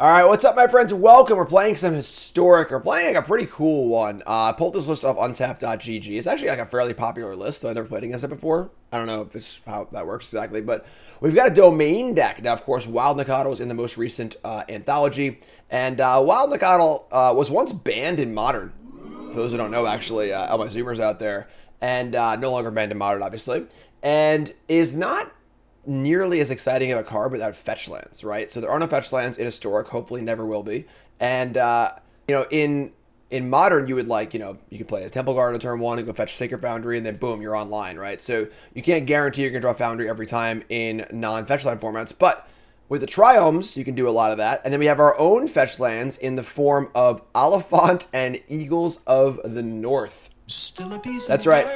All right, what's up, my friends? Welcome. We're playing some Historic. We're playing like a pretty cool one. I pulled this list off untap.gg. It's actually like a fairly popular list, though I've never played against it before. I don't know if it's how that works exactly, but we've got a domain deck. Now, of course, Wild Nacatl was in the most recent anthology, and Wild Nacatl was once banned in Modern. For those who don't know, actually, all my Zoomers out there, and no longer banned in Modern, obviously, and is not nearly as exciting of a card without fetch lands, right? So there are no fetch lands in Historic, hopefully never will be. And, in Modern, you would you could play a Temple Guard on turn one and go fetch Sacred Foundry, and then boom, you're online, right? So you can't guarantee you're going to draw Foundry every time in non-fetch land formats, but with the Triomes, you can do a lot of that. And then we have our own fetch lands in the form of Oliphant and Eagles of the North. That's right.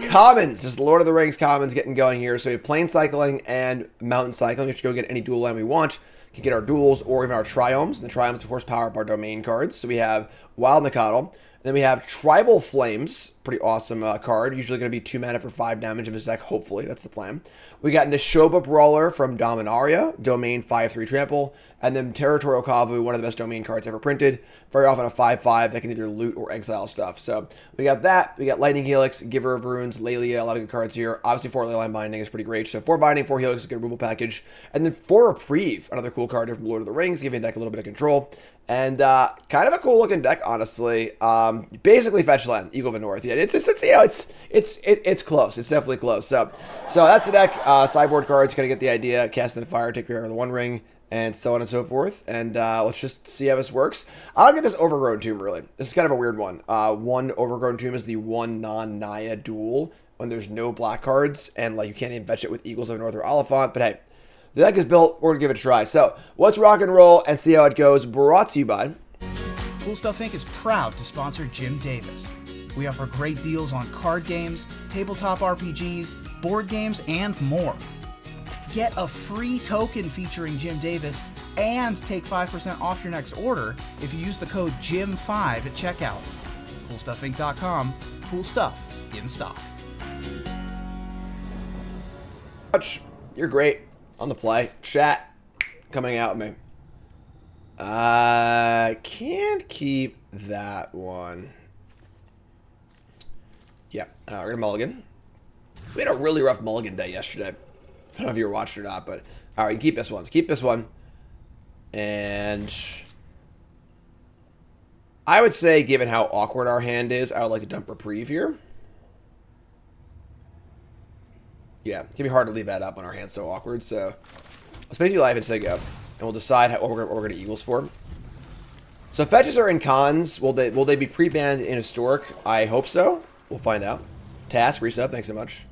Commons, just Lord of the Rings commons getting going here. So we have plane cycling and mountain cycling. We should go get any dual land we want. We can get our duels or even our triomes. And the triomes, of course, power up our domain cards. So we have Wild Nacatl. Then we have Tribal Flames, pretty awesome card. Usually going to be 2 mana for 5 damage in this deck, hopefully. That's the plan. We got Neshoba Brawler from Dominaria, Domain 5/3 Trample. And then Territorial Kavu, one of the best domain cards ever printed. Very often a 5/5 that can either loot or exile stuff. So we got that. We got Lightning Helix, Giver of Runes, Lelia, a lot of good cards here. Obviously 4 Leyline Binding is pretty great. So 4 Binding, 4 Helix is a good removal package. And then 4 Reprieve, another cool card here from Lord of the Rings, giving the deck a little bit of control. And kind of a cool looking deck, honestly. Basically fetch land, Eagle of the North. Yeah, it's close. It's definitely close. So that's the deck. Sideboard cards, kind of get the idea. Cast in the Fire, take care of the One Ring, and so on and so forth. And let's just see how this works. I don't get this Overgrown Tomb, really. This is kind of a weird one. One Overgrown Tomb is the one non-Naya duel when there's no black cards, and you can't even fetch it with Eagles of the North or Oliphant. But hey, the deck is built. We're going to give it a try. So let's rock and roll and see how it goes. Brought to you by Cool Stuff Inc. is proud to sponsor Jim Davis. We offer great deals on card games, tabletop RPGs, board games, and more. Get a free token featuring Jim Davis and take 5% off your next order if you use the code JIM5 at checkout. CoolStuffInc.com. Cool stuff in stock. You're great on the play. Chat coming out with me. I can't keep that one. Yeah, we're going to mulligan. We had a really rough mulligan day yesterday. I don't know if you were watching or not, but all right, you can keep this one. Keep this one. And I would say, given how awkward our hand is, I would like to dump Reprieve here. Yeah, it can be hard to leave that up when our hand's so awkward, so let's basically live and say go. And we'll decide what we're going to Eagles for. So fetches are in cons. Will they be pre-banned in Historic? I hope so. We'll find out. Task, resub, thanks so much.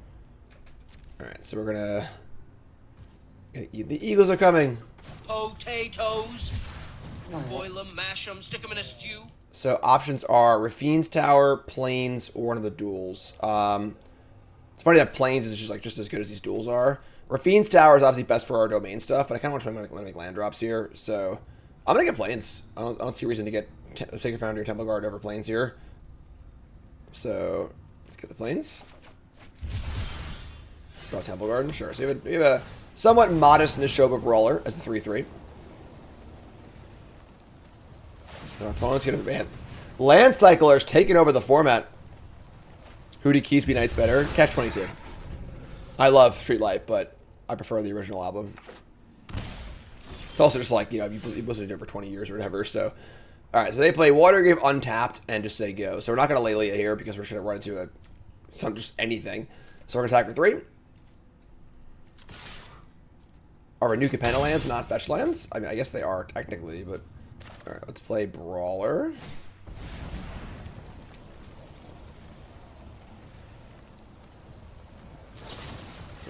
Alright, so we're gonna eat. The Eagles are coming. Potatoes. Boil them, mash them, stick them in a stew. So options are Rafine's Tower, Plains, or one of the duels. It's funny that Plains is just as good as these duels are. Rafine's Tower is obviously best for our domain stuff, but I kind of want to make land drops here, so I'm gonna get Plains. I don't see a reason to get Sacred Foundry or Temple Guard over Plains here. So let's get the Plains. Draw Temple Garden, sure. So we have a somewhat modest Neshoba Brawler as the 3/3. Our opponent's gonna ban Land Cyclers taking over the format. Who do Keysby Knights better? Catch 22. I love Streetlight, but I prefer the original album. It's also just you've listened to it for 20 years or whatever. So, all right. So they play Watergrave untapped and just say go. So we're not gonna Lelia here because we're just gonna run into just anything. So we're gonna attack for 3. Are New Capenna lands not fetch lands? I mean, I guess they are technically, but all right. Let's play Brawler.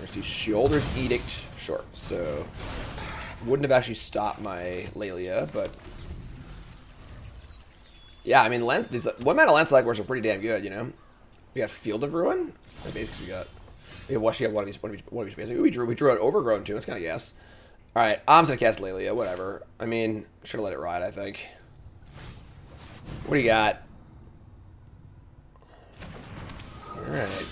Let's see, Shoulder's Edict. Sure. So wouldn't have actually stopped my Lelia, but yeah, I mean, these 1 mana Land Cyclers are pretty damn good, you know. We got Field of Ruin. What basics we got? We have one of each basic. We drew an Overgrown too. That's kind of gas. All right, I'm just gonna cast Lelia. Whatever. I mean, should have let it ride. I think. What do you got? All right.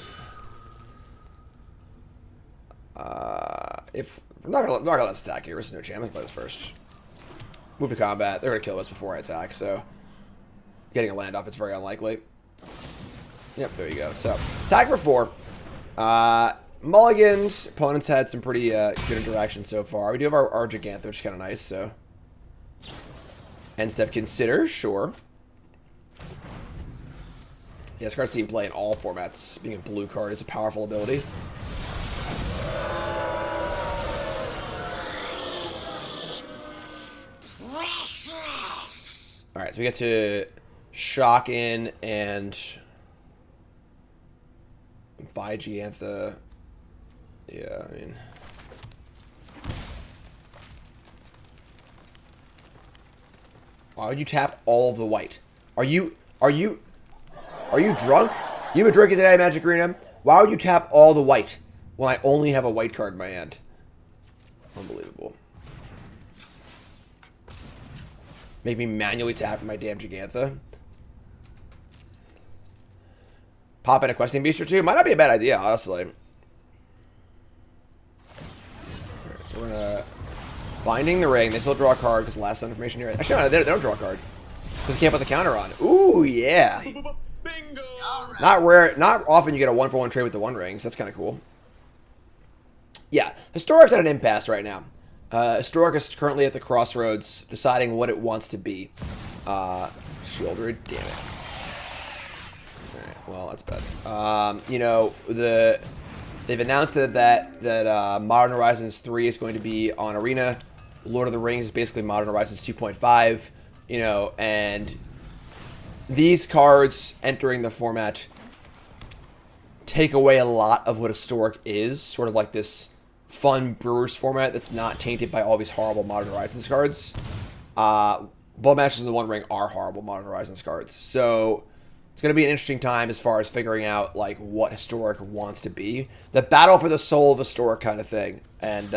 If we're not gonna let's attack here. There's no chance. Let's play this first. Move to combat. They're going to kill us before I attack, so getting a land off, it's very unlikely. Yep, there you go. So, attack for 4. Mulligans. Opponents had some pretty good interactions so far. We do have our Gigantha, which is kind of nice, so. End step consider, sure. Yeah, this card's seen play in all formats. Being a blue card is a powerful ability. Alright, so we get to shock in and buy Gigantha. Yeah, I mean. Why would you tap all of the white? Are you drunk? You've been drinking today, Magic Arena? Why would you tap all the white when I only have a white card in my hand? Unbelievable. Make me manually tap my damn Gigantha. Pop in a questing beast or two? Might not be a bad idea, honestly. Alright, so we're gonna... Binding the Ring. They still draw a card because last information here. Actually, no, they don't draw a card. Because they can't put the counter on. Ooh, yeah. Bingo! Not rare. Not often you get a 1-for-1 trade with the One Rings. That's kind of cool. Yeah. Historic's at an impasse right now. Historic is currently at the crossroads deciding what it wants to be. Shieldred, damn it. Alright, well, that's bad. You know, they've announced that Modern Horizons 3 is going to be on Arena. Lord of the Rings is basically Modern Horizons 2.5. You know, and these cards entering the format take away a lot of what Historic is. Sort of like this fun Brewers format that's not tainted by all these horrible Modern Horizons cards. Bow Masters in the One Ring are horrible Modern Horizons cards. So it's going to be an interesting time as far as figuring out like what Historic wants to be. The battle for the soul of Historic kind of thing. And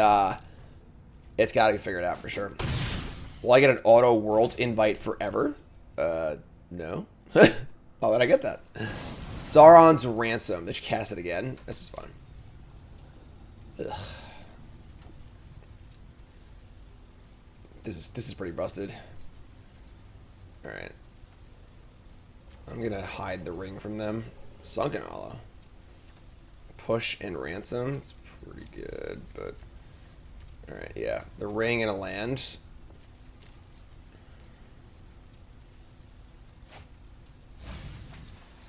it's got to be figured out for sure. Will I get an auto Worlds invite forever? No. Why would I get that? Sauron's Ransom. Let's cast it again. This is fun. Ugh. This is pretty busted. Alright. I'm gonna hide the ring from them. Sunken Hollow. Push and Ransom. It's pretty good, but... Alright, yeah. The ring and a land.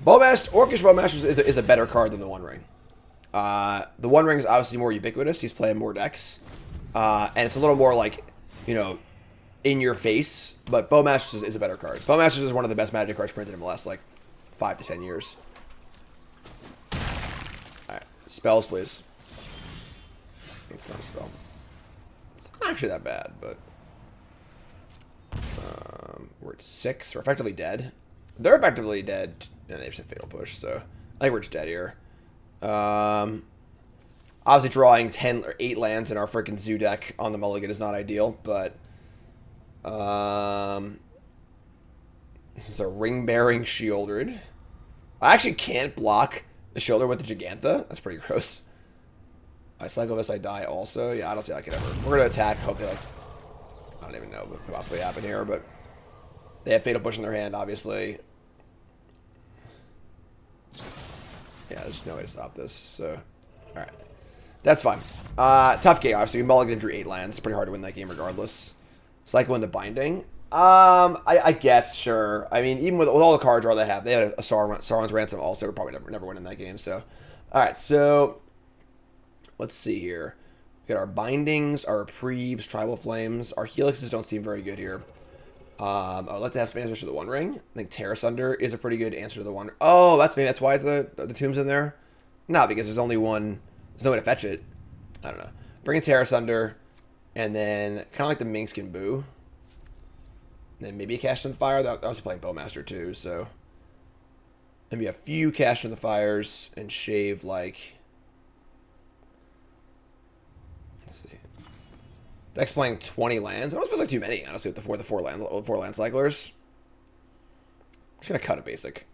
Orcish Bowmasters is a better card than the One Ring. The One Ring is obviously more ubiquitous. He's playing more decks. And it's a little more like, you know, in your face. But Bowmasters is a better card. Bowmasters is one of the best Magic cards printed in the last, like, 5 to 10 years. Alright. Spells, please. It's not a spell. It's not actually that bad, but... we're at 6. We're effectively dead. They're effectively dead. And they just have Fatal Push, so I think we're just dead here. Obviously, drawing 10 or 8 lands in our freaking Zoo deck on the mulligan is not ideal, but this is a Ring-Bearing Shieldred. I actually can't block the Shieldred with the Gigantha. That's pretty gross. I cycle this, I die also. Yeah, I don't see how I can ever. We're gonna attack. Hope they like. I don't even know what could possibly happen here, but they have Fatal Push in their hand, obviously. Yeah, there's just no way to stop this, so... Alright. That's fine. Tough game, obviously. We mulligan drew 8 lands. It's pretty hard to win that game regardless. Cycle into Binding. I guess, sure. I mean, even with all the card draw they had a Sauron's Ransom also. We're probably never winning that game, so... Alright, so... Let's see here. We got our Bindings, our Reprieves, Tribal Flames. Our Helixes don't seem very good here. I would like to have some answers to the One Ring. I think Terra Sunder is a pretty good answer to the One Ring. Oh, that's why it's the tomb's in there? No, because there's only one. There's no way to fetch it. I don't know. Bring in Terra Sunder, and then kind of like the Minkskin Boo. And then maybe a Cast in the Fire. I was playing Bowmaster too, so maybe a few Cast in the Fires and shave like. Let's see. Deck's playing 20 lands. It almost feels like too many, honestly, with the four land cyclers. I'm just gonna cut a basic.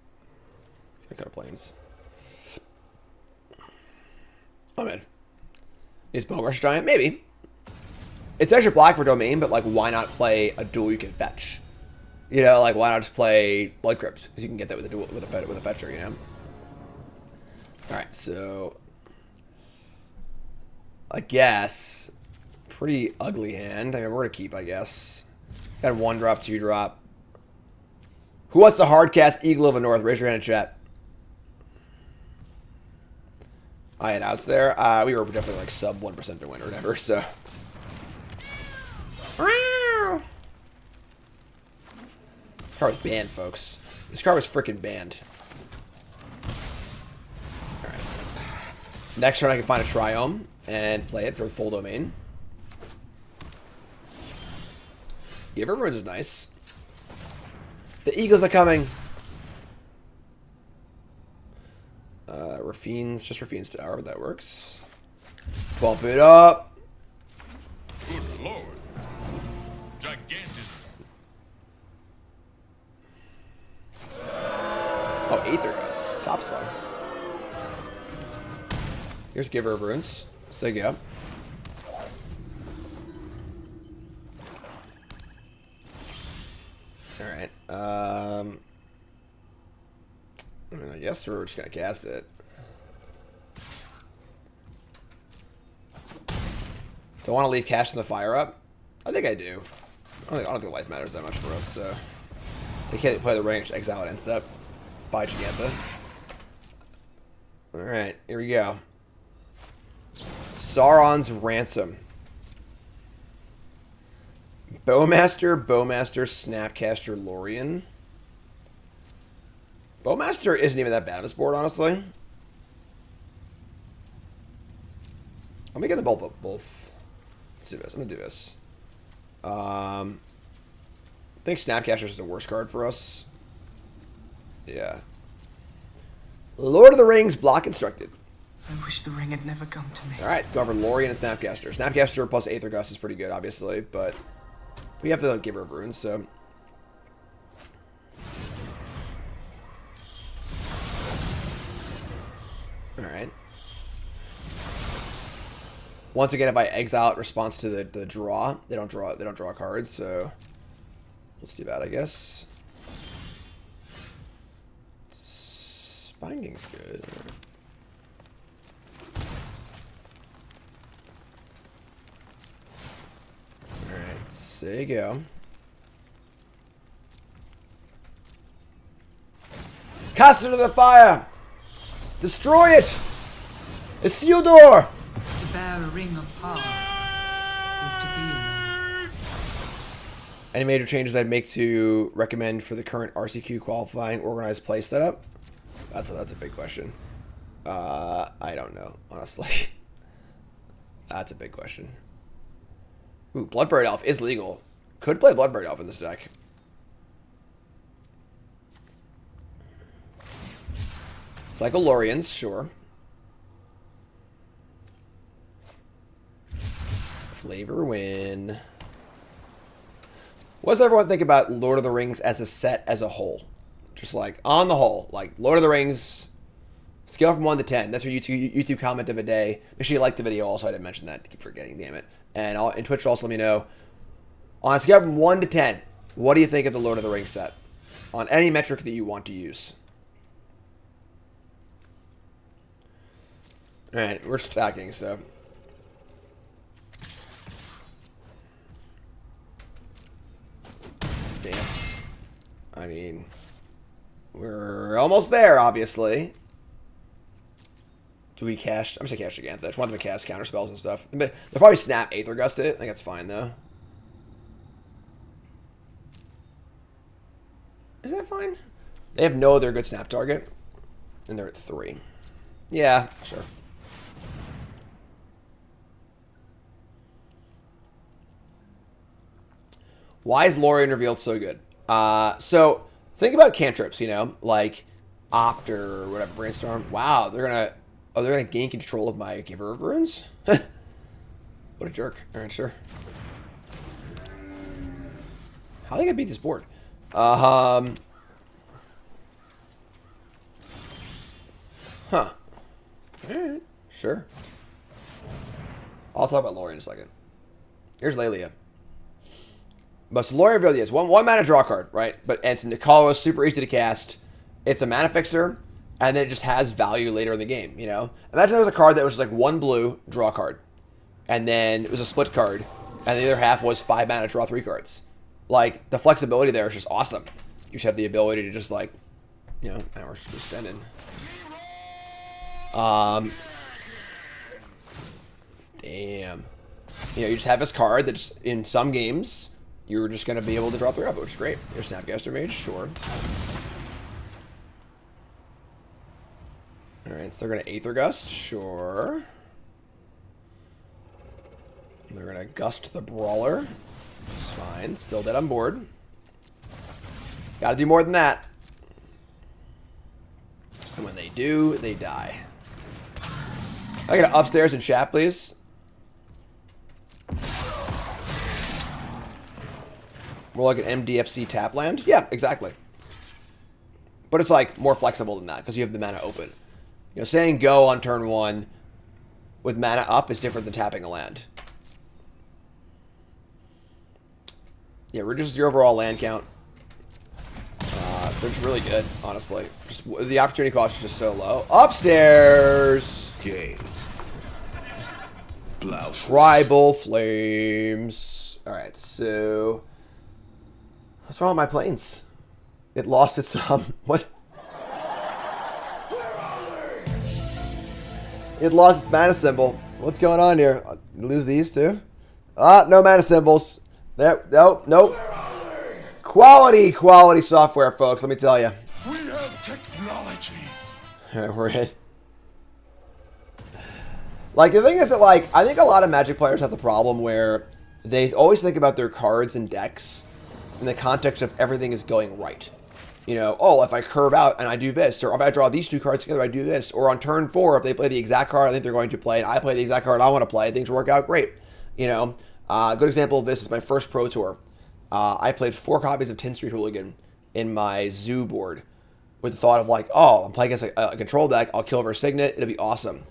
I'm gonna cut a plains. Oh man. Is Bone Rush Giant? Maybe. it's actually black for domain, but like, why not play a duel you can fetch? You know, like, why not just play Blood Crypt? Because you can get that with a duel with a fetcher, you know. All right, so I guess pretty ugly hand. I mean, we're gonna keep, I guess. Got 1-drop, 2-drop. Who wants the hard cast Eagle of the North? Raise your hand in chat. I had outs there. We were definitely like sub 1% to win or whatever, so. This card was banned, folks. This card was freaking banned. Alright. Next turn I can find a Triome and play it for the full domain. Giver Runes is nice. The Eagles are coming. Rafine's just Rafine's Tower, but that works. Bump it up. Good lord. Gigantic. Oh, Aether Gust. Top slug. Here's Giver of Runes. Sig up. Alright. I mean, I guess we're just gonna cast it. Do I want to leave cash in the fire up? I think I do. I don't think life matters that much for us, so. They can't play the range, exile it end step. Bye, Giganta. Alright, here we go. Sauron's Ransom. Bowmaster, Snapcaster, Lorien. Bowmaster isn't even that bad of a board, honestly. I'm gonna get the both. Let's do this. I'm gonna do this. I think Snapcaster is the worst card for us. Yeah. Lord of the Rings, block constructed. I wish the ring had never come to me. Alright, go over Lorien and Snapcaster. Snapcaster plus Aether Gust is pretty good, obviously, but we have the Giver of Runes, so. Alright. Once again, if I exile it response to the draw, they don't draw cards, so let's do that, I guess. Binding's good. Alright, there you go. Cast it to the fire! Destroy it! Isildur! To bear a ring of power is to be alone. Any major changes I'd make to recommend for the current RCQ qualifying organized play setup? That's a big question. I don't know, honestly. That's a big question. Ooh, Bloodburied Elf is legal. Could play Bloodburied Elf in this deck. Cycle Loriens, sure. Flavor Win. What does everyone think about Lord of the Rings as a set as a whole? Just like, on the whole, like, Lord of the Rings, scale from 1 to 10. That's your YouTube comment of a day. Make sure you like the video also. I didn't mention that. I keep forgetting, damn it. And Twitch also let me know. On a scale from 1 to 10, what do you think of the Lord of the Rings set? On any metric that you want to use. Alright, we're stacking, so. Damn. I mean, we're almost there, obviously. Do we cash? I'm just gonna cash again. I just want them to cast counter spells and stuff. They'll probably snap Aether Gust it. I think that's fine, though. Is that fine? They have no other good snap target. And they're at 3. Yeah, sure. Why is Lorien revealed so good? So think about cantrips, you know, like Opt or whatever, Brainstorm. Wow, they're gonna gain control of my Giver of Runes? What a jerk. Alright, sure. How are they gonna beat this board? Huh. Alright, sure. I'll talk about Lorien in a second. Here's Lelia. But Selesnya really is. One mana draw card, right? But it's Nacatl, super easy to cast. It's a mana fixer, and then it just has value later in the game, you know? Imagine there was a card that was just like 1 blue, draw card. And then it was a split card, and the other half was 5 mana, draw 3 cards. Like, the flexibility there is just awesome. You just have the ability to just, like, you know, we're just sending. Damn. You know, you just have this card that just, in some games, you're just going to be able to draw 3 off it, which is great. Here's Snapcaster Mage, sure. Alright, so they're going to Aether Gust, sure. They're going to Gust the Brawler. It's fine, still dead on board. Gotta do more than that. And when they do, they die. I got upstairs in chat, please. More like an MDFC tap land? Yeah, exactly. But it's like more flexible than that because you have the mana open. You know, saying go on turn 1 with mana up is different than tapping a land. Yeah, reduces your overall land count. They're just really good, honestly. Just, the opportunity cost is just so low. Upstairs! Game. Blouse. Tribal Flames. Alright, so... What's wrong with my planes? It lost its, what? It lost its mana symbol. What's going on here? Lose these too? Ah, no mana symbols. Nope. Quality software, folks. Let me tell you. We have technology. Alright, we're in. Like, the thing is that, like, I think a lot of Magic players have the problem where they always think about their cards and decks in the context of everything is going right. You know, oh, if I curve out and I do this, or if I draw these 2 cards together, I do this. Or on turn 4, if they play the exact card I think they're going to play, and I play the exact card I want to play, things work out great. You know, a good example of this is my first Pro Tour. I played 4 copies of 10th Street Hooligan in my Zoo board with the thought of like, oh, I'm playing against a control deck, I'll kill over Signet, it'll be awesome.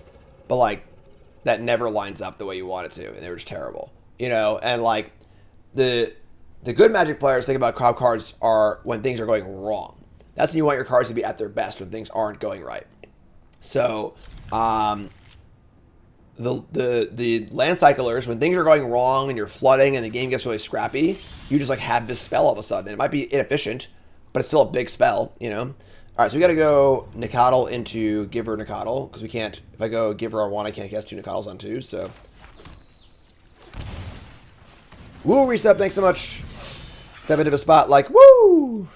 But like, that never lines up the way you want it to, and they were just terrible. You know, and like, the good Magic players think about how cards are when things are going wrong. That's when you want your cards to be at their best, when things aren't going right. So, the land cyclers, when things are going wrong and you're flooding and the game gets really scrappy, you just like have this spell all of a sudden. It might be inefficient, but it's still a big spell, you know? Alright, so we gotta go Nacatl into Giver Nacatl, because we can't, if I go Giver on 1, I can't cast 2 Nacatls on 2, so. Woo, reset, thanks so much. Step into the spot like, woo!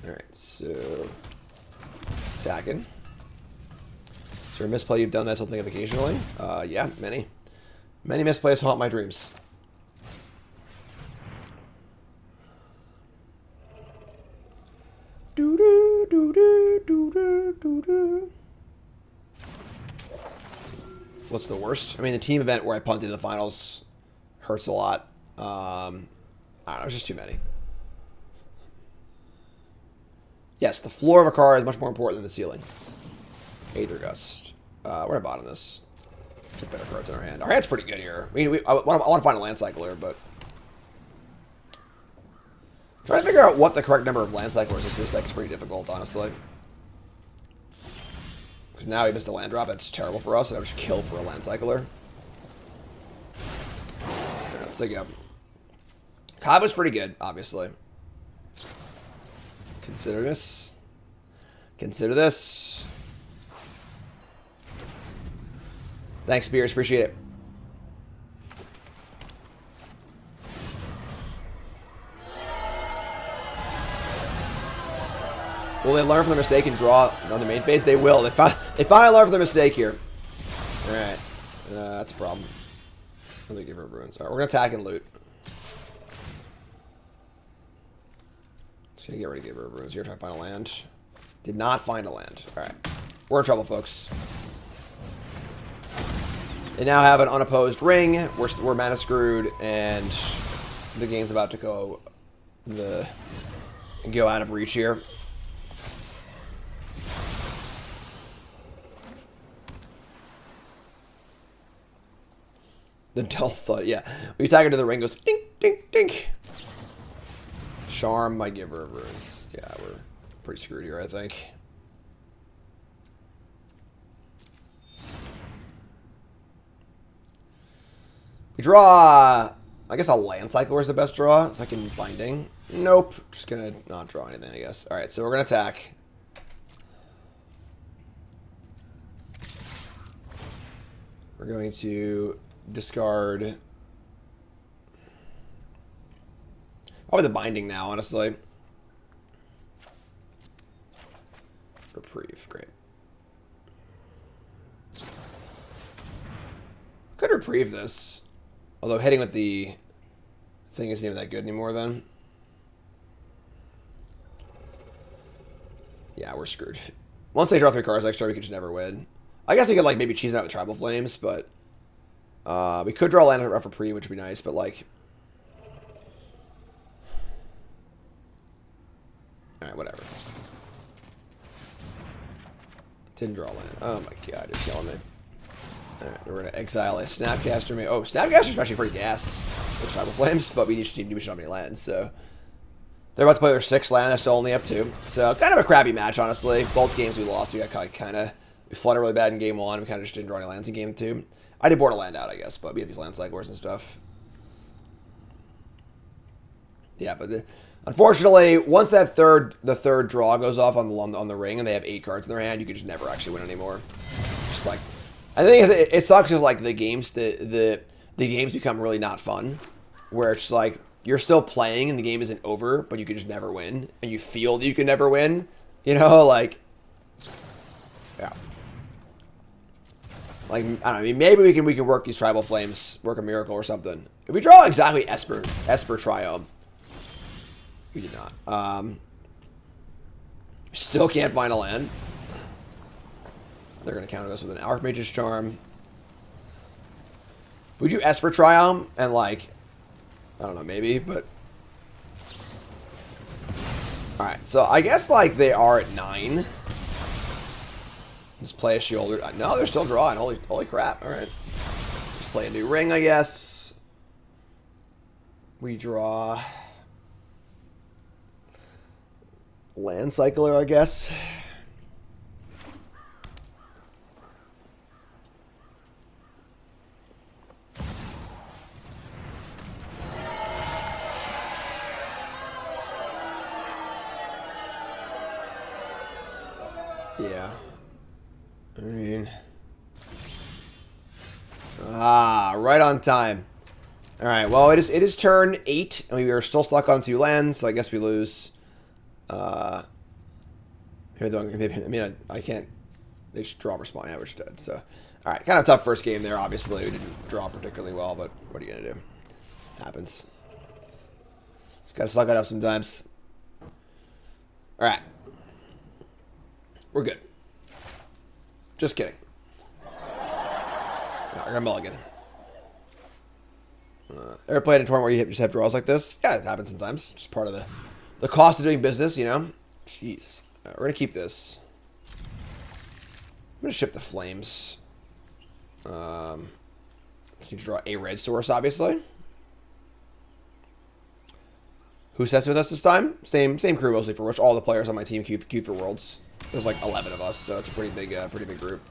Alright, so. Attacking. Is there a misplay you've done that something of occasionally? Yeah, many. Many misplays haunt my dreams. What's the worst? I mean, the team event where I punted in the finals hurts a lot. I don't know, it's just too many. Yes, the floor of a card is much more important than the ceiling. Aether Gust. We're gonna bottom this. Get better cards in our hand. Our hand's pretty good here. I mean, I want to find a land cycler, but trying to figure out what the correct number of land cyclers is. This deck is pretty difficult, honestly. Because now he missed a land drop. That's terrible for us, and I would just kill for a land cycler. Yeah, let's take up. Cobb was pretty good, obviously. Consider this. Consider this. Thanks, Spears. Appreciate it. Will they learn from their mistake and draw on the main phase? They will. They finally learn from their mistake here. Alright. That's a problem. Let me give her ruins. Alright, we're going to attack and loot. Just going to get ready to give her ruins here. Try to find a land. Did not find a land. Alright. We're in trouble, folks. They now have an unopposed ring. We're mana screwed, and the game's about to go out of reach here. The dull thud, yeah. When you tag her to the ring, goes ding, ding, ding. Charm might give her runes. Yeah, we're pretty screwed here, I think. We draw, I guess a land cycler is the best draw. Second binding. Nope. Just gonna not draw anything, I guess. Alright, so we're gonna attack. We're going to discard probably the binding now, honestly. Reprieve, great. Could reprieve this. Although hitting with the thing isn't even that good anymore then. Yeah, we're screwed. Once they draw 3 cards extra, we could just never win. I guess we could like maybe cheese it out with Tribal Flames, but we could draw land for pre, which would be nice, but like alright, whatever. Didn't draw land. Oh my god, you're killing me. Alright, we're gonna exile a Snapcaster. Oh, Snapcaster's actually pretty gas with Tribal Flames, but we should not have any lands, so they're about to play their 6th land, they still only have 2. So kind of a crappy match, honestly. Both games we lost, we got kinda we flooded really bad in game 1, we kinda just didn't draw any lands in game 2. I did board a land out, I guess, but we have these land cyclers and stuff. Yeah, but unfortunately, once that the third draw goes off on the ring and they have 8 cards in their hand, you can just never actually win anymore. Just like, I think it sucks because like the games become really not fun, where it's like you're still playing and the game isn't over, but you can just never win, and you feel that you can never win. You know, like yeah. Like, I don't know, I mean, maybe we can work these Tribal Flames, work a miracle or something. If we draw exactly Esper Triome, we did not. Still can't find a land. They're going to counter this with an Archmage's Charm. We do Esper Triome and like, I don't know, maybe, but alright, so I guess like they are at 9. Just play a shield. No, they're still drawing. Holy crap. All right. Just play a new ring, I guess. We draw land cycler, I guess. Yeah. I mean, right on time. All right. Well, it is turn 8, and we are still stuck on 2 lands, so I guess we lose. I mean, I can't. They should draw respawn. Yeah, we're just dead. So, all right. Kind of tough first game there. Obviously, we didn't draw particularly well, but what are you gonna do? Happens. Just gotta suck it up sometimes. All right. We're good. Just kidding. No, we're gonna mulligan. Ever played a tournament where you just have draws like this? Yeah, it happens sometimes. Just part of the cost of doing business, you know? Jeez. We're gonna keep this. I'm gonna ship the flames. Just need to draw a red source, obviously. Who's testing with us this time? Same crew mostly, for which all the players on my team queued for Worlds. There's like 11 of us, so it's a pretty big group.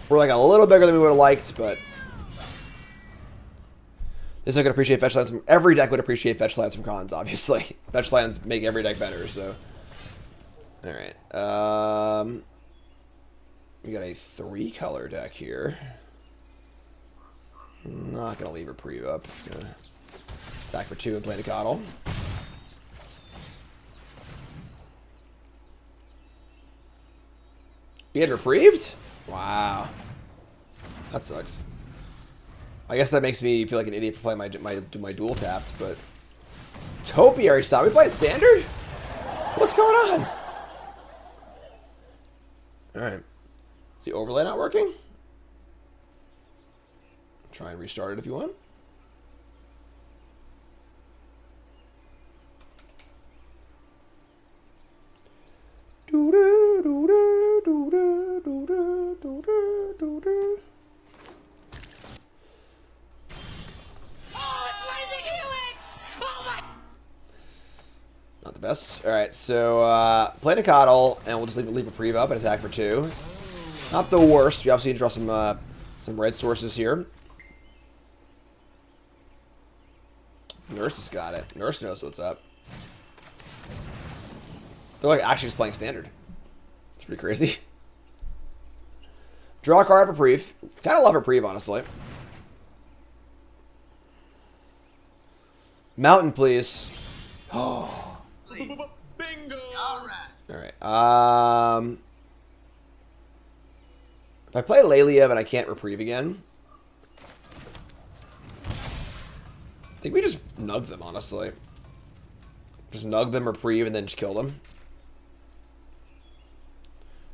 We're like a little bigger than we would have liked, but this I could appreciate fetch lands from every deck would appreciate fetch lands from cons, obviously. Fetch lands make every deck better, so. Alright. We got a 3-color deck here. I'm not gonna leave reprieve up. Just gonna attack for 2 and play Nacatl. We had reprieved? Wow. That sucks. I guess that makes me feel like an idiot for playing my dual tapped, but Topiary style. We playing standard? What's going on? Alright. Is the overlay not working? Try and restart it if you want. best. All right, so play Nacatl, and we'll just leave a Reprieve up and attack for 2. Not the worst. You obviously draw some red sources here. Nurse has got it. Nurse knows what's up. They're like actually just playing standard. It's pretty crazy. Draw a card for Reprieve. Kind of love Reprieve, honestly. Mountain, please. Oh. Bingo! Alright. If I play Lelia and I can't Reprieve again, I think we just nug them, honestly. Just nug them, Reprieve, and then just kill them.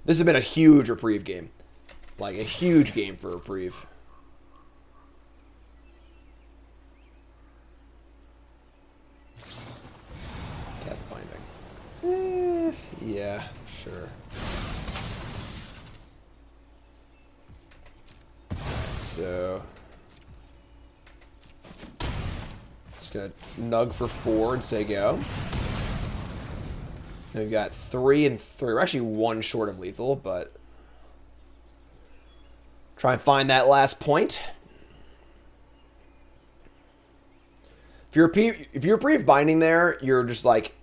This has been a huge Reprieve game. Like, a huge game for Reprieve. Cast Binding. Yeah, sure. So... just gonna nug for 4 and say go. Then we've got 3 and 3. We're actually 1 short of lethal, but... try and find that last point. If you're Reprieve Binding there, you're just like...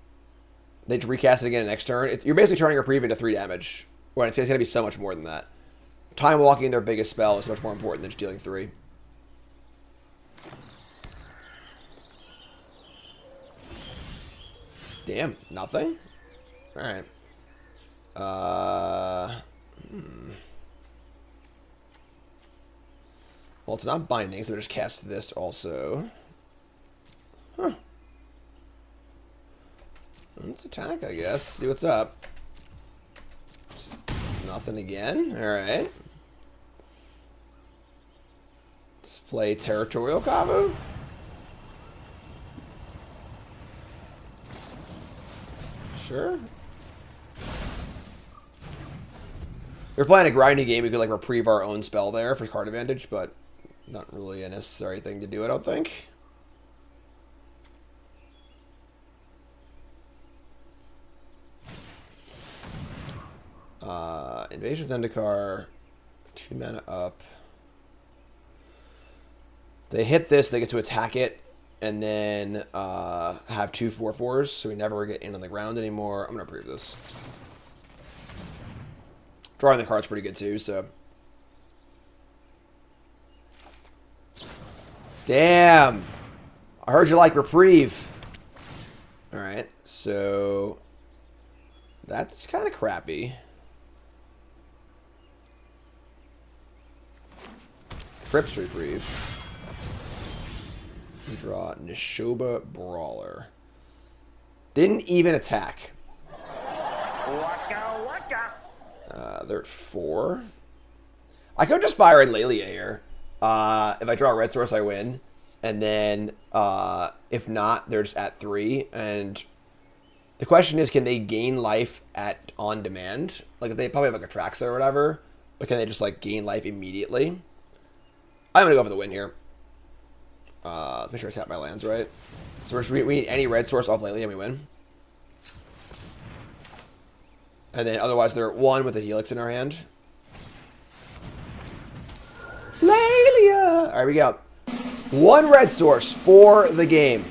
they just recast it again next turn. You're basically turning Reprieve into 3 damage. When it's going to be so much more than that. Time Walking, their biggest spell, is much more important than just dealing 3. Damn, nothing? Alright. Well, it's not binding, so I just cast this also. Huh. Let's attack, I guess. See what's up. Nothing again. Alright. Let's play Territorial Kavu. Sure. If we're playing a grinding game, we could like Reprieve our own spell there for card advantage, but not really a necessary thing to do, I don't think. Invasion Zendikar, 2 mana up. They hit this, they get to attack it, and then have 2 4/4s, so we never get in on the ground anymore. I'm going to Reprieve this. Drawing the card's pretty good too, so. Damn! I heard you like Reprieve. Alright, so. That's kind of crappy. Trips Reprieve. We draw Nishoba Brawler. Didn't even attack. Waka waka. They're at 4. I could just fire in Lelia here. If I draw a red source, I win. And then, if not, they're just at 3. And the question is, can they gain life on demand? Like, they probably have like a Traxa or whatever. But can they just like gain life immediately? I'm going to go for the win here. Let's make sure I tap my lands right. So we need any red source off Lelia and we win. And then otherwise they're at 1 with a Helix in our hand. Lelia! Alright, we go. 1 red source for the game.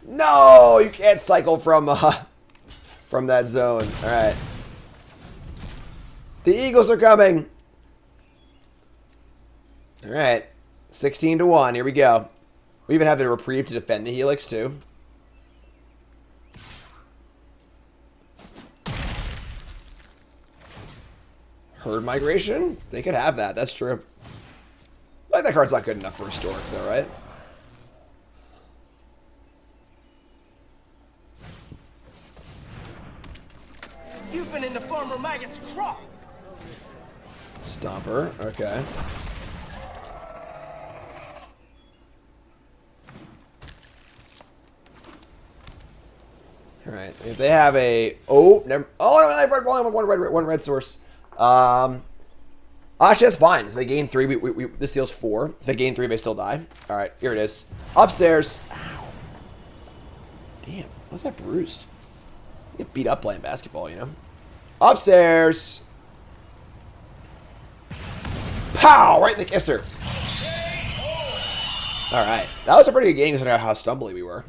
No! You can't cycle from that zone. Alright. The Eagles are coming! Alright. 16-1. Here we go. We even have the Reprieve to defend the Helix, too. Herd Migration? They could have that. That's true. Like, that card's not good enough for Historic, though, right? You've been in the Farmer Maggot's crop. Stomper. Okay. All right. If they have a no, I have one red source. Actually, that's fine. If they gain 3, this deals 4. If they gain 3, they still die. All right, here it is. Upstairs. Ow. Damn, what's that bruised? You get beat up playing basketball, you know? Upstairs! Pow! Right in the kisser. Alright. That was a pretty good game considering how stumbly we were.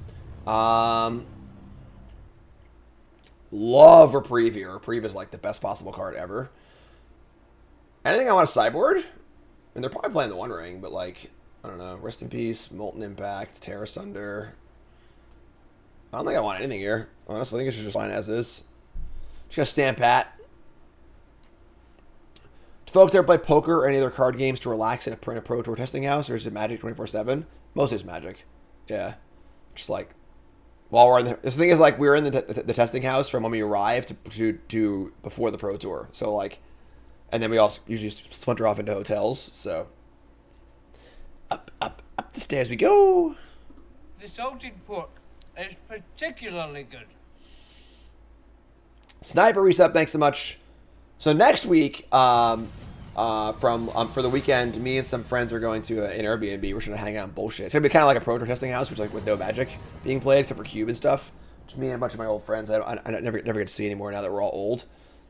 Love Reprieve here. Reprieve is like the best possible card ever. Anything I want to sideboard? And they're probably playing the One Ring, but like, I don't know. Rest in Peace, Molten Impact, Tear Asunder. I don't think I want anything here. Honestly, I think it's just fine as is. Just gonna stand pat. Do folks ever play poker or any other card games to relax in a pro tour testing house, or is it Magic 24/7? Mostly it's Magic. Yeah. Just like, while we're in the thing is like we were in the testing house from when we arrived to before the pro tour. So like, and then we also usually splinter off into hotels. So up the stairs we go. The salted pork is particularly good. Sniper Reset, thanks so much. So next week, for the weekend, me and some friends are going to an Airbnb. We're just gonna hang out and bullshit. It's gonna be kind of like a pro tour testing house, which is like with no Magic being played except for cube and stuff. Just me and a bunch of my old friends. I never get to see anymore now that we're all old.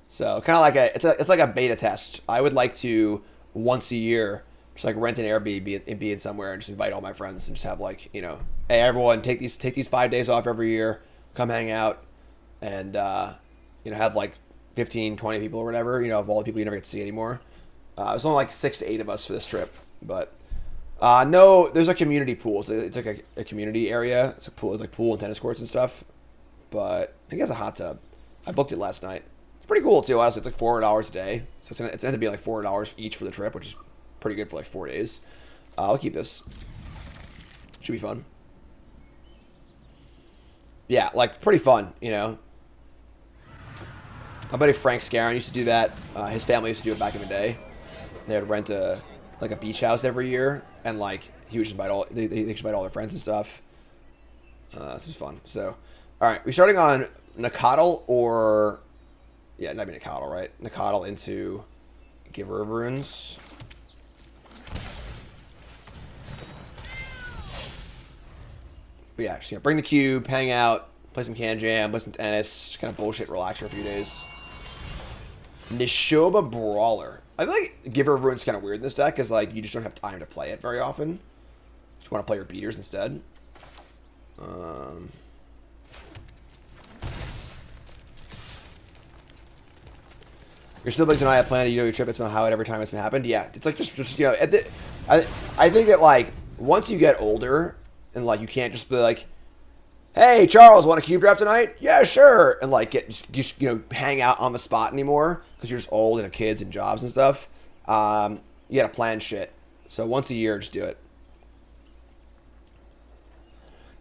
So kind of like it's like a beta test. I would like to once a year just like rent an Airbnb and be in somewhere and just invite all my friends and just have like, you know, hey everyone, take these 5 days off every year, come hang out, and you know, have like 15, 20 people or whatever, you know, of all the people you never get to see anymore. There's only like 6 to 8 of us for this trip, but no, there's a community pool. So it's like a community area. It's a pool, it's like pool and tennis courts and stuff. But I think it has a hot tub. I booked it last night. It's pretty cool too. Honestly, it's like $400 a day, so it's gonna be like $400 each for the trip, which is pretty good for like 4 days. I'll keep this. Should be fun. Yeah, like pretty fun, you know. My buddy Frank Scarron used to do that. His family used to do it back in the day. They would rent a beach house every year, and like he would just invite all they invite all their friends and stuff. This is fun. So, all right, we're starting on Nacatl or yeah, not even Nacatl, right? Nacatl into Giver of Runes. But yeah, just bring the cube, hang out, play some can jam, play some tennis, just kind of bullshit, relax for a few days. Nishoba Brawler. I feel like Giver of Runes is kind of weird in this deck because like you just don't have time to play it very often. Just want to play your beaters instead. Your siblings and I have planned to your trip. It's about how it every time it's happened. Yeah, it's like just you know. I think that like once you get older and like you can't just be like, hey Charles, want a cube draft tonight? Yeah, sure. And like just you know hang out on the spot anymore because you're just old and have kids and jobs and stuff. You gotta plan shit. So once a year, just do it.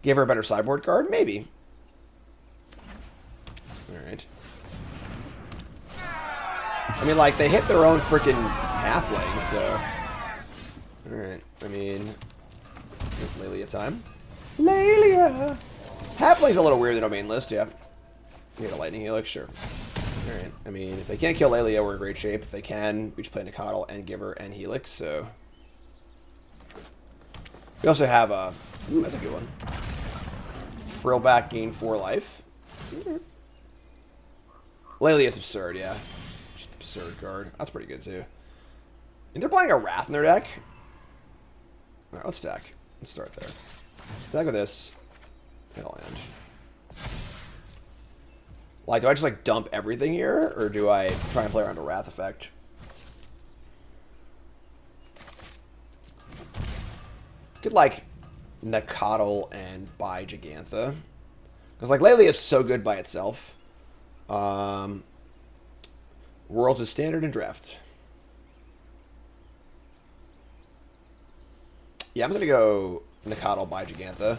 Give her a better sideboard card, maybe. All right. I mean, like, they hit their own freaking halfling, so... Alright, I mean... It's Lelia time. Lelia! Halfling's a little weird in our main list, yeah. You get a Lightning Helix, sure. Alright, I mean, if they can't kill Lelia, we're in great shape. If they can, we just play Nacatl and Giver and Helix, so... We also have a... Ooh, that's a good one. Frillback, gain 4 life. Lelia's absurd, yeah. Just absurd card. That's pretty good, too. And they're playing a Wrath in their deck. Alright, let's stack. Let's start there. Stack with this. It'll end. Like, do I just, like, dump everything here? Or do I try and play around a Wrath effect? Could, like, Nacatl and buy Gigantha. Because, like, Lelia is so good by itself. Worlds is standard and draft. Yeah, I'm just going to go Nacatl by Gigantha.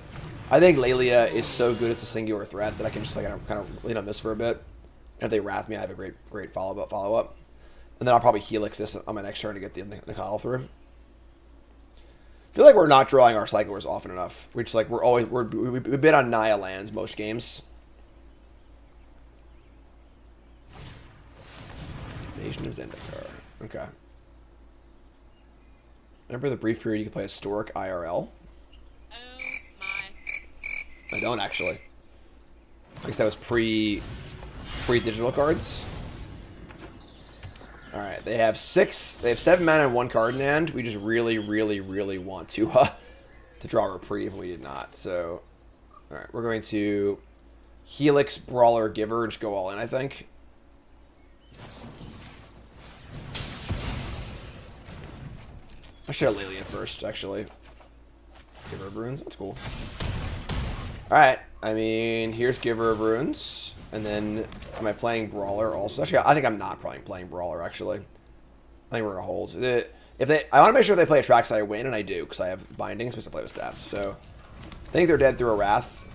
I think Lelia is so good as a singular threat that I can just like kind of lean on this for a bit. And if they wrath me, I have a great follow-up. And then I'll probably Helix this on my next turn to get the Nacatl through. I feel like we're not drawing our cyclers often enough. We just like we bid on Naya lands most games. Nation of Zendikar. Okay. Remember the brief period you could play Historic IRL? Oh my. I don't actually. I guess that was pre-digital cards. All right, they have 7 mana and 1 card in hand. We just really, really, really want to draw a reprieve, and we did not. So, all right, we're going to Helix, Brawler, Giver, and just go all in, I think. I should have Lillian first, actually. Giver of Runes, that's cool. Alright, I mean, here's Giver of Runes. And then, am I playing Brawler also? Actually, I think I'm not probably playing Brawler, actually. I think we're going to hold. I want to make sure if they play a Trax, I win, and I do, because I have Bindings, supposed to play with stats. So, I think they're dead through a Wrath.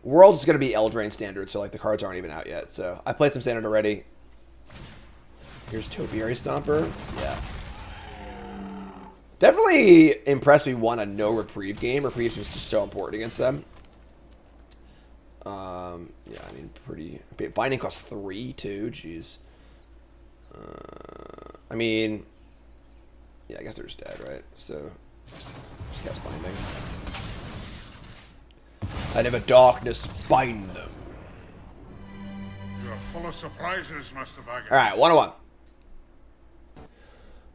World's is going to be Eldraine Standard, so, like, the cards aren't even out yet. So, I played some Standard already. Here's Topiary Stomper. Yeah. Definitely impressed we won a no reprieve game. Reprieve seems just so important against them. Yeah, I mean, pretty... Binding costs 3, too. Jeez. I mean... Yeah, I guess they're just dead, right? So, just cast Binding. And if a darkness bind them. You're full of surprises, Master Baggins. Alright, 1-1.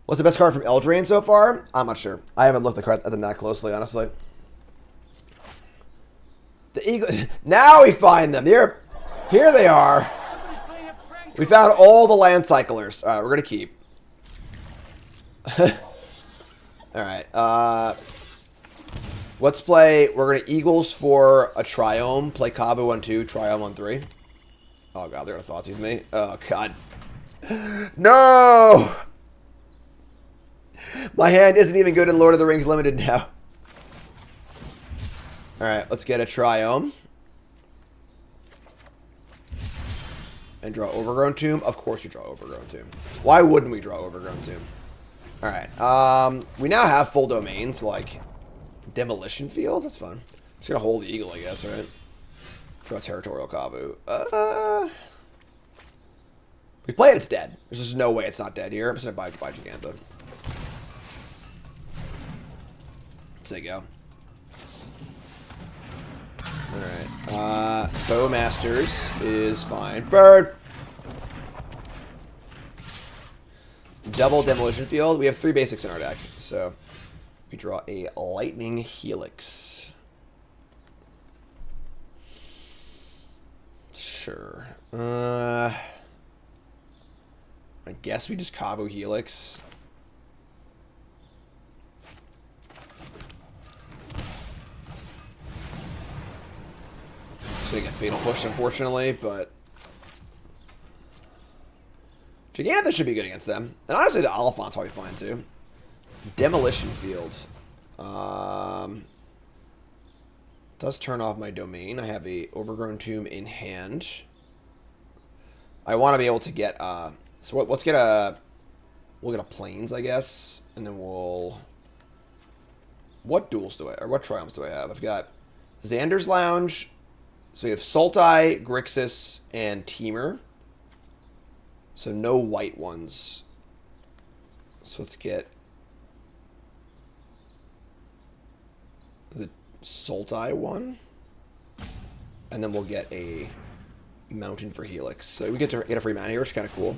What's the best card from Eldraine so far? I'm not sure. I haven't looked at them that closely, honestly. The Eagle... Now we find them. Here they are. We found all the land cyclers. Alright, we're going to keep. Alright, let's play... We're going to Eagles for a Triome. Play Kavu on 2, Triome on 3. Oh, God, they're going to Thoughtseize me. Oh, God. No! My hand isn't even good in Lord of the Rings Limited now. Alright, let's get a Triome. And draw Overgrown Tomb. Of course we draw Overgrown Tomb. Why wouldn't we draw Overgrown Tomb? Alright, we now have full domains, like Demolition Field. That's fun. Just gonna hold the Eagle, I guess, right? Draw Territorial Kavu. We play it, it's dead. There's just no way it's not dead here. I'm just gonna buy Giganta. There you go. Alright. Bowmasters is fine. Bird! Double Demolition Field. We have 3 basics in our deck. So, we draw a Lightning Helix. Sure. I guess we just Kavu Helix. Gonna get Fatal Push, unfortunately, but Giganta should be good against them. And honestly, the Oliphant's probably fine too. Demolition Field does turn off my domain. I have a Overgrown Tomb in hand. I want to be able to get so let's get we'll get a Plains, I guess, and then we'll... What duels do I, or what Triumphs do I have? I've got Xander's Lounge. So we have Sultai, Grixis, and Temur. So no white ones. So let's get the Sultai one. And then we'll get a Mountain for Helix. So we get to get a free mana here, which is kind of cool.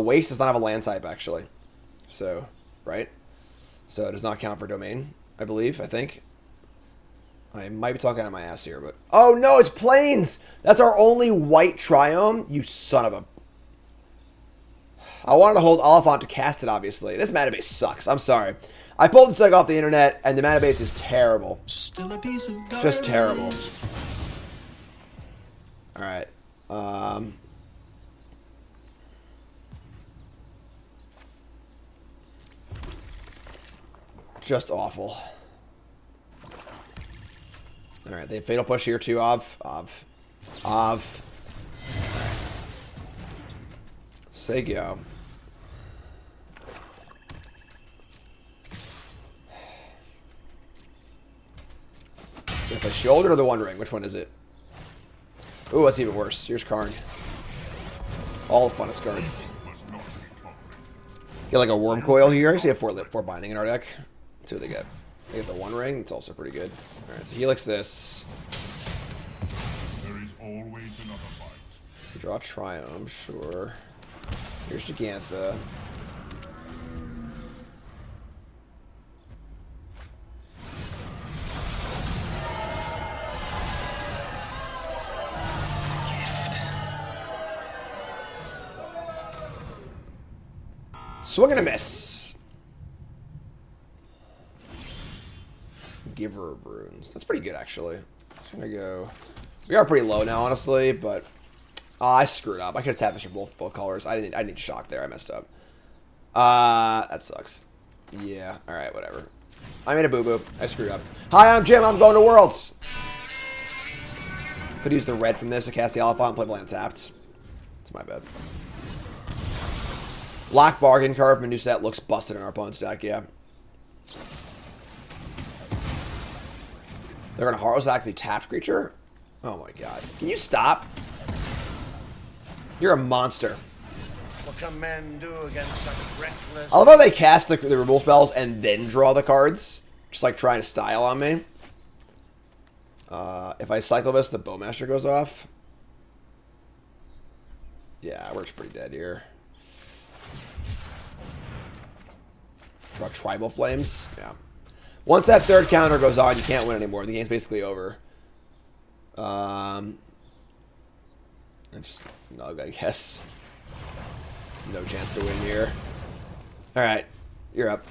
Waste does not have a land type, actually. So, right? So it does not count for domain, I believe, I think. I might be talking out of my ass here, but... Oh, no, it's Plains! That's our only white Triome? You son of a... I wanted to hold Oliphant to cast it, obviously. This mana base sucks. I'm sorry. I pulled the deck off the internet, and the mana base is terrible. Still a piece of garbage. Just terrible. Alright. Just awful. Alright, they have Fatal Push here too, Of. Say go. Gonna play Shield or the One Ring? Which one is it? Ooh, that's even worse. Here's Karn. All the funnest cards. Get like a Worm Coil here. I see have 4 Binding in our deck. Let's see what they get. They get the One Ring. It's also pretty good. All right, so Helix this. There is always another fight. Draw Triome, sure. Here's Gigantha. Swing and a miss. Giver of Runes. That's pretty good, actually. Just gonna go. We are pretty low now, honestly, but I screwed up. I could have tapped this for both colors. I need shock there. I messed up. That sucks. Yeah. All right. Whatever. I made a boo boo. I screwed up. Hi, I'm Jim. I'm going to Worlds. Could use the red from this to cast the Oliphant and play land tapped. It's my bad. Black Bargain card from a new set looks busted in our opponent's deck, yeah. They're going to Heartless Act the tapped creature? Oh my god. Can you stop? You're a monster. What can men do against such reckless... I love how they cast the removal spells and then draw the cards. Just like trying to style on me. If I cycle this, the Bowmaster goes off. Yeah, we're just pretty dead here. Draw Tribal Flames. Yeah. Once that third counter goes on, you can't win anymore. The game's basically over. And just Nug, I guess. No chance to win here. Alright. You're up.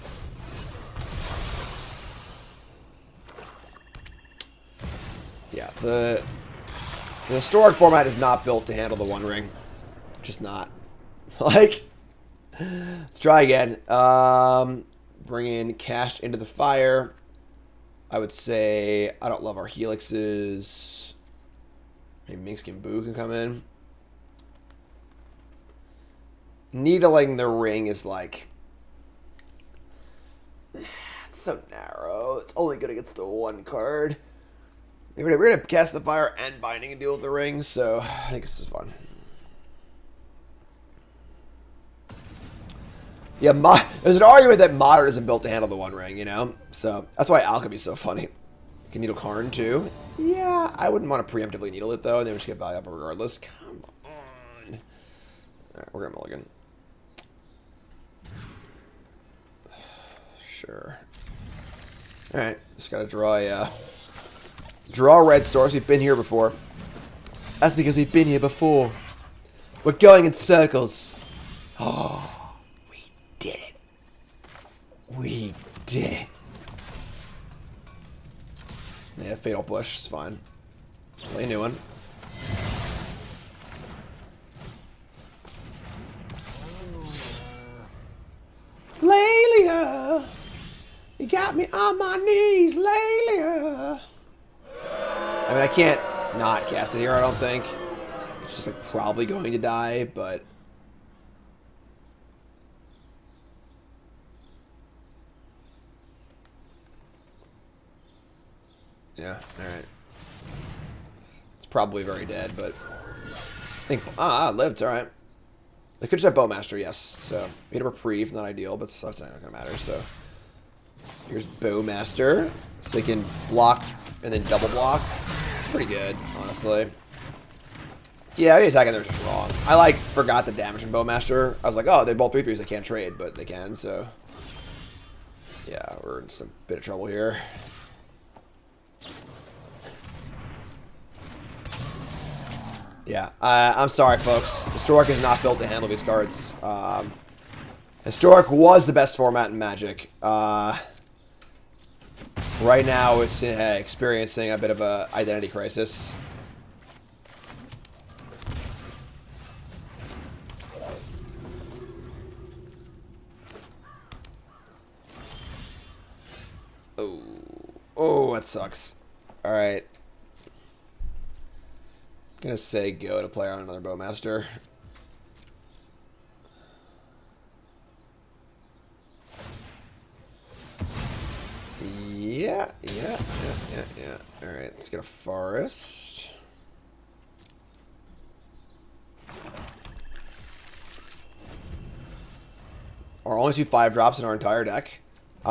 Yeah, the Historic format is not built to handle the One Ring. Just not. Like, let's try again. Bring in Cast into the Fire. I would say I don't love our Helixes. Maybe Minkskin Boo can come in. Needling the Ring is like... It's so narrow. It's only good against the one card. We're going to cast the Fire and Binding and deal with the Ring, so I think this is fun. Yeah, there's an argument that Modern isn't built to handle the One Ring, you know? So that's why Alchemy's so funny. Can needle Karn too? Yeah, I wouldn't want to preemptively needle it though, and then we just get value up regardless. Come on. Alright, we're gonna mulligan. Sure. Alright, just gotta draw a red source. We've been here before. That's because we've been here before. We're going in circles. Oh. Did it. We did it. Yeah, Fatal Push is fine. Play a new one. Lelia, you got me on my knees, Lelia. I mean, I can't not cast it here, I don't think. It's just like probably going to die, but... Yeah, alright. It's probably very dead, but... I think... it lived, alright. They could just have Bowmaster, yes. So, we had a reprieve, not ideal, but that's not gonna matter, so... Here's Bowmaster. So they can block and then double block. It's pretty good, honestly. Yeah, maybe attacking there was just wrong. I, like, forgot the damage from Bowmaster. I was like, oh, they both 3/3s, they can't trade, but they can, so... Yeah, we're in some bit of trouble here. Yeah, I'm sorry, folks. Historic is not built to handle these cards. Historic was the best format in Magic. Right now, it's experiencing a bit of a identity crisis. Oh, that sucks. All right. Gonna say go to play on another Bowmaster. Yeah. Alright, let's get a Forest. Our only two 5-drops in our entire deck.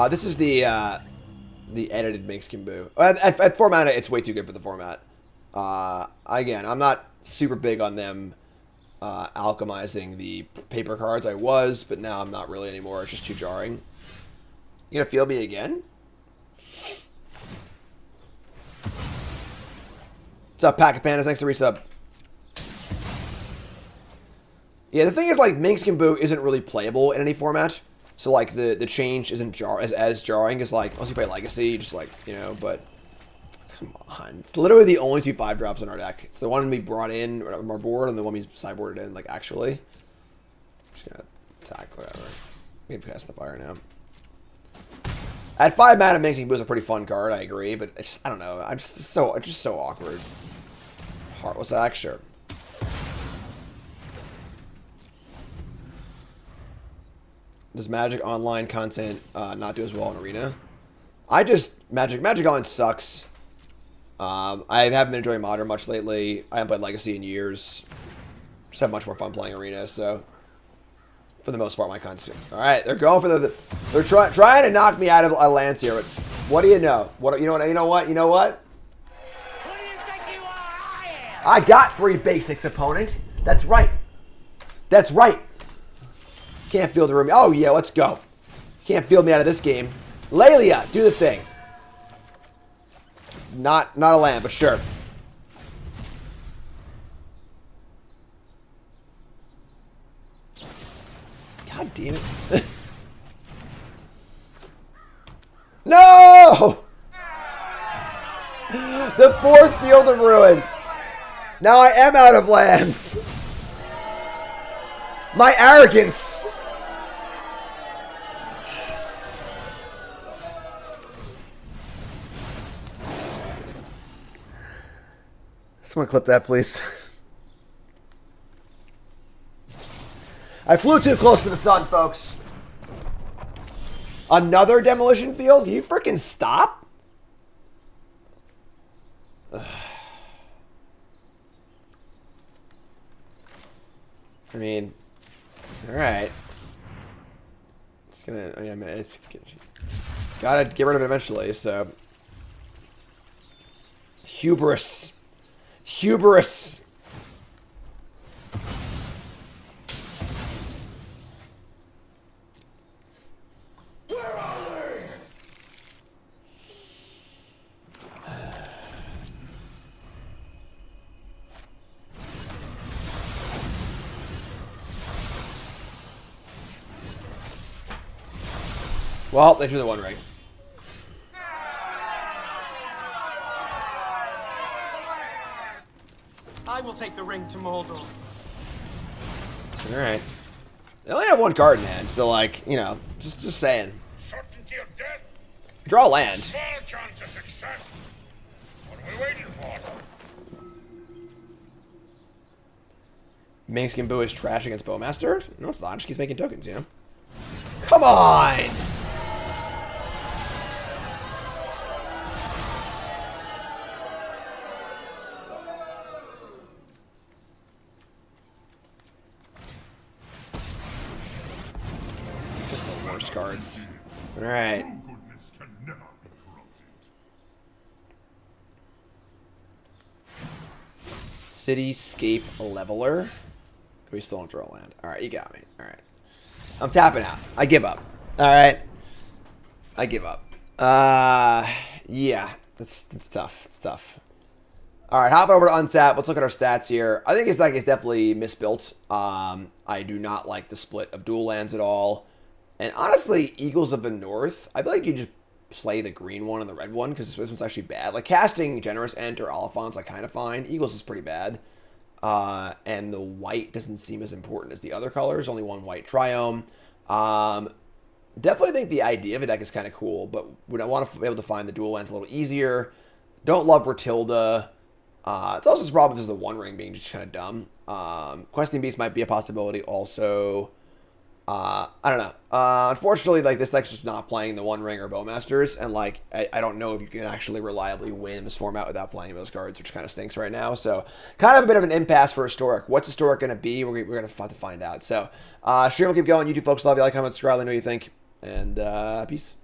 This is the edited Minkskin Boo. At 4 mana, it's way too good for the format. Again, I'm not super big on them alchemizing the paper cards. I was, but now I'm not really anymore. It's just too jarring. You gonna feel me again? What's up, Pack of Pandas? Thanks to resub. Yeah, the thing is, like, Minkskin Boo isn't really playable in any format. So, like, the change isn't as jarring as, like, unless you play Legacy, just, like, you know, but... Come on. It's literally the only 2 5-drops in our deck. It's the one we brought in from our board and the one we sideboarded in, like, actually. I'm just gonna attack, whatever. Maybe cast the fire now. At 5 mana, Minkskin Boo is a pretty fun card, I agree, but it's just, I don't know. It's just so awkward. Heartless Axe, sure. Does Magic Online content not do as well in Arena? Magic Online sucks. I haven't been enjoying Modern much lately. I haven't played Legacy in years. Just have much more fun playing Arena, so for the most part, my content. All right, they're going for they're trying to knock me out of a lance here, but what do you know? You know what? Who do you think you are? I got 3 basics, opponent. That's right. That's right. Can't field the room. Oh, yeah, let's go. Can't field me out of this game. Lelia, do the thing. Not a land, but sure. God damn it. No! The 4th Field of Ruin. Now I am out of lands. My arrogance. Someone clip that, please. I flew too close to the sun, folks. Another demolition field? Can you freaking stop? Ugh. I mean, all right. It's gonna. I mean, it's gotta get rid of it eventually. So, hubris. Hubris. Where are they? Well, they drew the 1 ring. I will take the ring to Moldor. Alright. They only have 1 card in hand, so, like, you know, just saying. Certainty of death. Draw a land. Small chance of success. What are we waiting for? Minkskin Boo is trash against Bowmaster? No, it's not. It just keeps making tokens, you know? Come on! Just the worst cards. Alright. Goodness can never be corrupted. Cityscape Leveler. We still don't draw land. Alright, you got me. Alright. I'm tapping out. I give up. Alright. I give up. Yeah. It's tough. It's tough. Alright, hop over to untap. Let's look at our stats here. I think his deck is definitely misbuilt. I do not like the split of dual lands at all. And honestly, Eagles of the North, I feel like you just play the green one and the red one, because this one's actually bad. Like, casting Generous Ent or Oliphant's, I kind of find. Eagles is pretty bad. And the white doesn't seem as important as the other colors. Only 1 white triome. Definitely think the idea of a deck is kind of cool, but would I want to be able to find the dual lands a little easier. Don't love Rotilda. It's also this problem is the 1 ring being just kind of dumb. Questing Beast might be a possibility also. I don't know. Unfortunately, like, this deck's just not playing the 1 ring or Bowmasters, and like I don't know if you can actually reliably win this format without playing those cards, which kind of stinks right now. So kind of a bit of an impasse for Historic. What's Historic going to be? We're going to have to find out. So stream will keep going. You two folks, love you. Like, comment, subscribe. Let me know what you think, and peace.